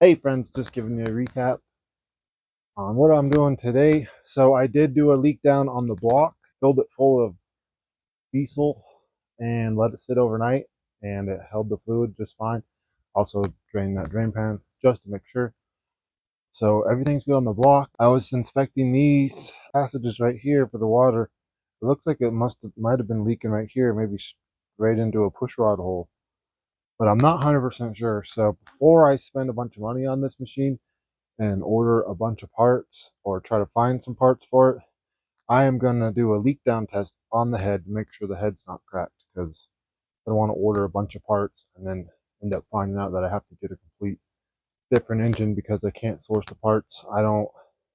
Hey friends, just giving you a recap on what I'm doing today. So I did do a leak down on the block, filled it full of diesel and let it sit overnight, and it held the fluid just fine. Also drained that drain pan just to make sure. So everything's good on the block. I was inspecting these passages right here for the water. It looks like it might have been leaking right here, maybe right into a push rod hole, but I'm not 100% sure. So before I spend a bunch of money on this machine and order a bunch of parts or try to find some parts for it, I am going to do a leak down test on the head to make sure the head's not cracked, because I don't want to order a bunch of parts and then end up finding out that I have to get a complete different engine because I can't source the parts. I don't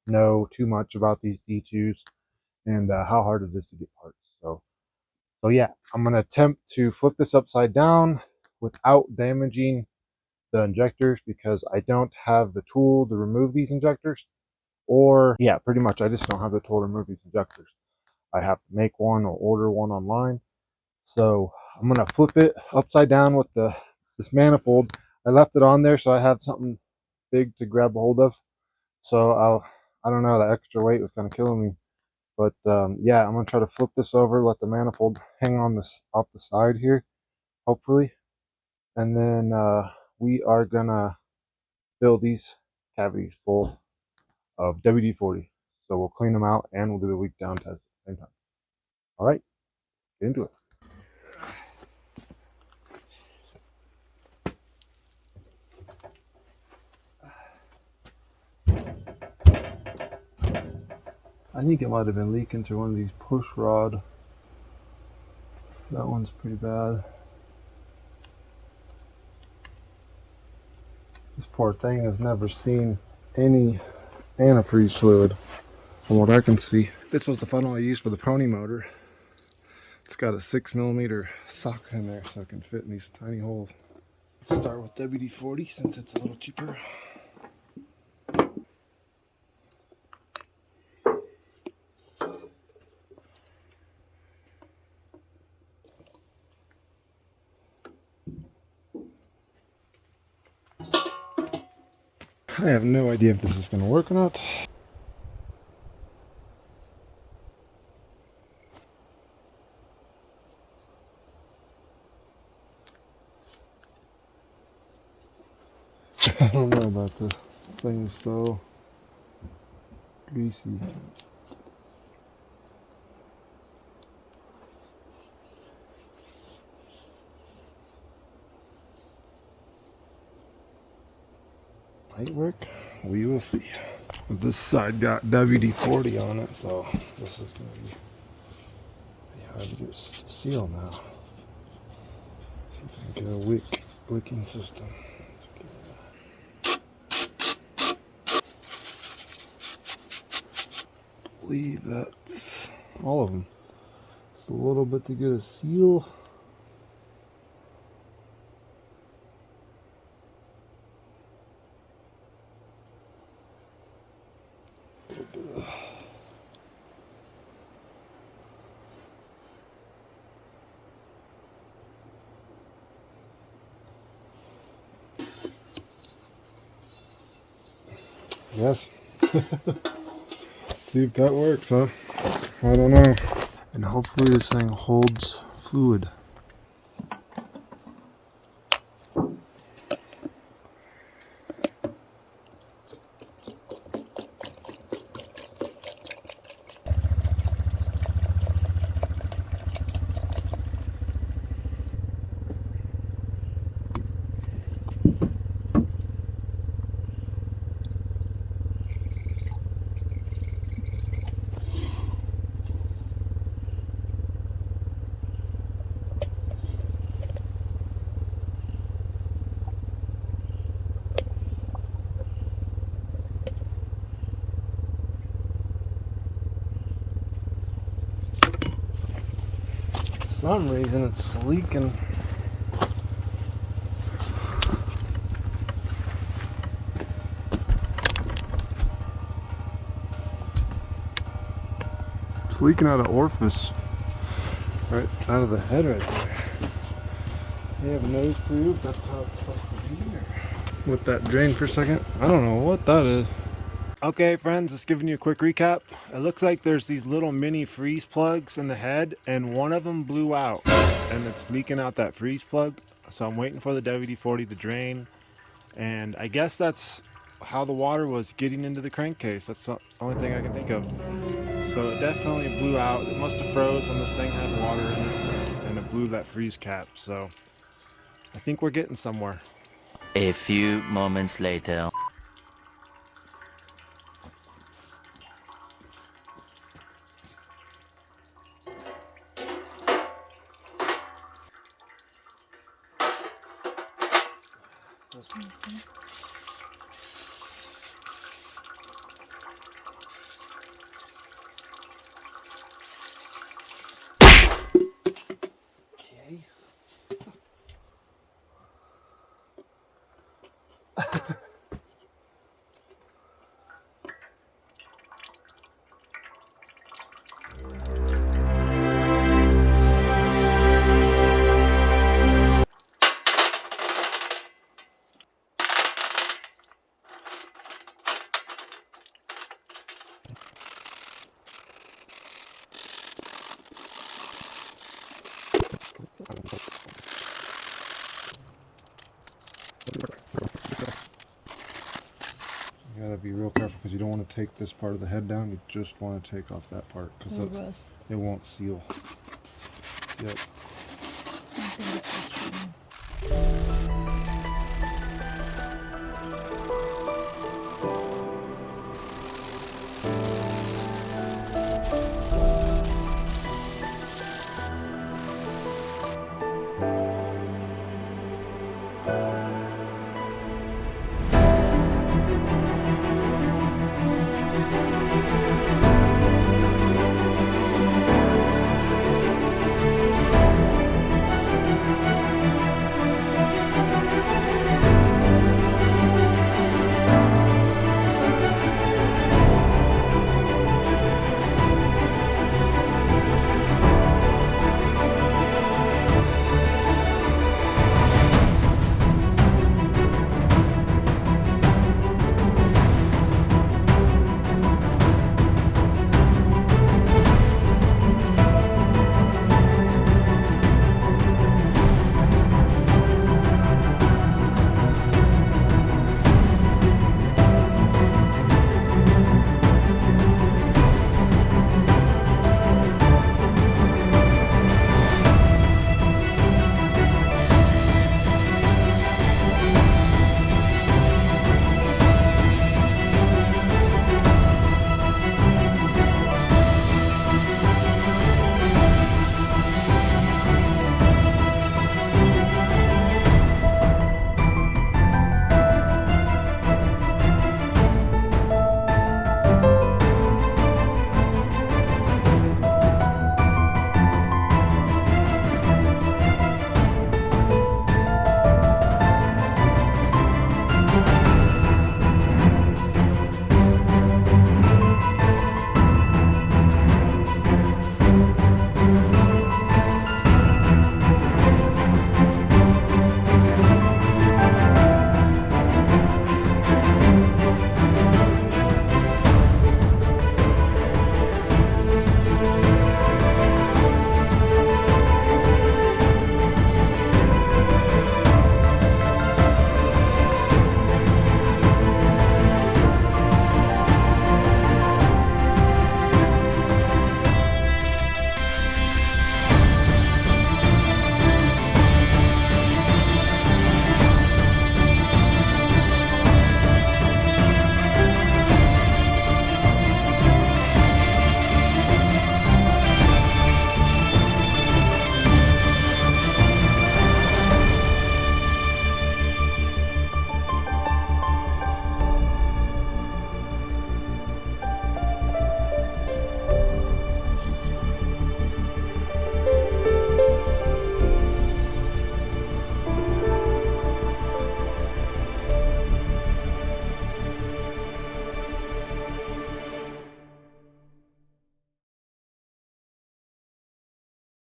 know too much about these D2s and how hard it is to get parts. So yeah, I'm going to attempt to flip this upside down without damaging the injectors, because I don't have the tool to remove these injectors. Or yeah, pretty much I just don't have the tool to remove these injectors. I have to make one or order one online. So I'm gonna flip it upside down with this manifold. I left it on there so I had something big to grab a hold of. So I don't know, the extra weight was kind of killing me. But yeah, I'm gonna try to flip this over, let the manifold hang on this off the side here, hopefully. And then we are gonna fill these cavities full of WD-40. So we'll clean them out and we'll do the leak down test at the same time. All right, get into it. I think it might have been leaking through one of these push rod. That one's pretty bad. This poor thing has never seen any antifreeze fluid from what I can see. This was the funnel I used for the pony motor. It's got a 6mm socket in there so it can fit in these tiny holes. Let's start with WD-40 since it's a little cheaper. I have no idea if this is going to work or not. I don't know about this. This thing is so greasy. Might work. We will see. This side got WD-40 on it, so this is going to be hard to get sealed now. See if I can get a wicking system. I believe that's all of them. Just a little bit to get a seal. Yes. See if that works, huh? I don't know. And hopefully this thing holds fluid. For some reason it's leaking. It's leaking out of orifice. Right out of the head right there. They have a nose groove, that's how it's supposed to be here. with that drain for a second. I don't know what that is. Okay, friends, just giving you a quick recap. It looks like there's these little mini freeze plugs in the head, and one of them blew out, and it's leaking out that freeze plug. So I'm waiting for the WD-40 to drain, and I guess that's how the water was getting into the crankcase. That's the only thing I can think of. So it definitely blew out. It must have froze when this thing had water in it, and it blew that freeze cap. So I think we're getting somewhere. A few moments later. Okay. You gotta be real careful because you don't want to take this part of the head down. You just want to take off that part because it won't seal. Yep. I think it's this one.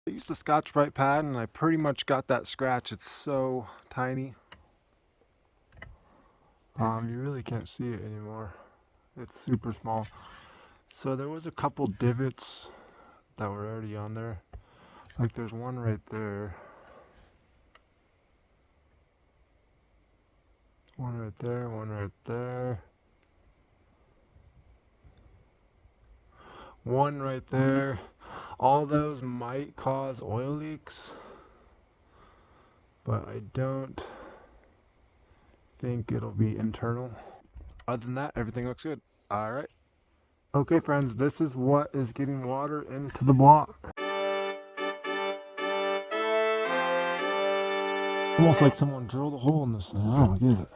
I used a Scotch-Brite pad and I pretty much got that scratch. It's so tiny. You really can't see it anymore. It's super small. So there was a couple divots that were already on there. Like there's one right there. One right there, one right there. One right there. All those might cause oil leaks, but I don't think it'll be internal. Other than that, everything looks good. All right. Okay, friends, this is what is getting water into the block. Almost like someone drilled a hole in this thing. I don't get it.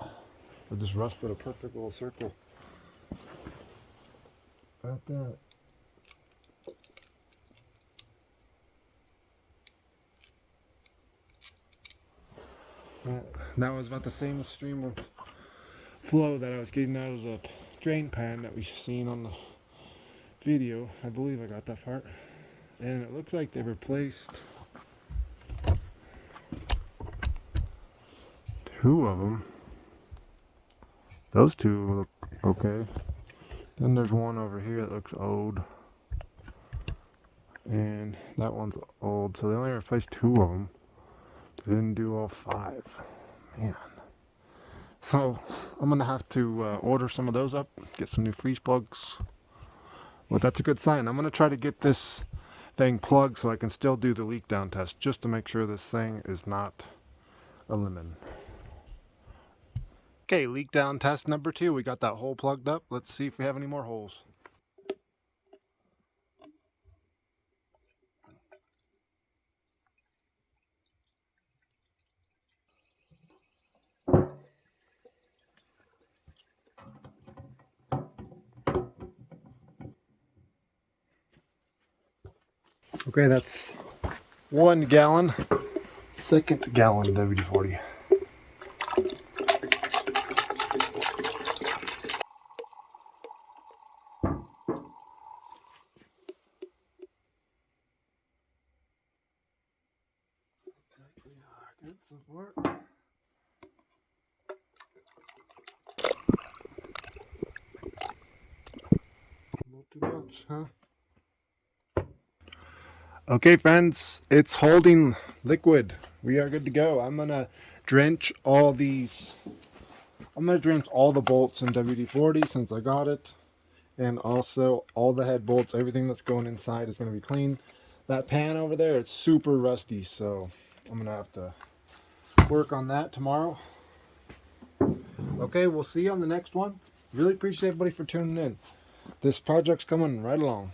It just rusted a perfect little circle. Like that. That was about the same stream of flow that I was getting out of the drain pan that we've seen on the video. I believe I got that part. And it looks like they replaced 2 of them. Those 2 look okay. Then there's one over here that looks old. And that one's old. So they only replaced 2 of them. They didn't do all 5. Man. So I'm going to have to order some of those up. Get some new freeze plugs. Well, that's a good sign. I'm going to try to get this thing plugged so I can still do the leak down test. Just to make sure this thing is not a lemon. Okay, leak down test number 2. We got that hole plugged up. Let's see if we have any more holes. Okay, that's 1 gallon, 2nd gallon WD-40. We are good so far. Not too much, huh? Okay, friends, it's holding liquid. We are good to go. I'm gonna drench all these. I'm gonna drench all the bolts in WD-40 since I got it, and also all the head bolts. Everything that's going inside is gonna be clean. That pan over there, it's super rusty, so I'm gonna have to work on that tomorrow. Okay, we'll see you on the next one. Really appreciate everybody for tuning in. This project's coming right along.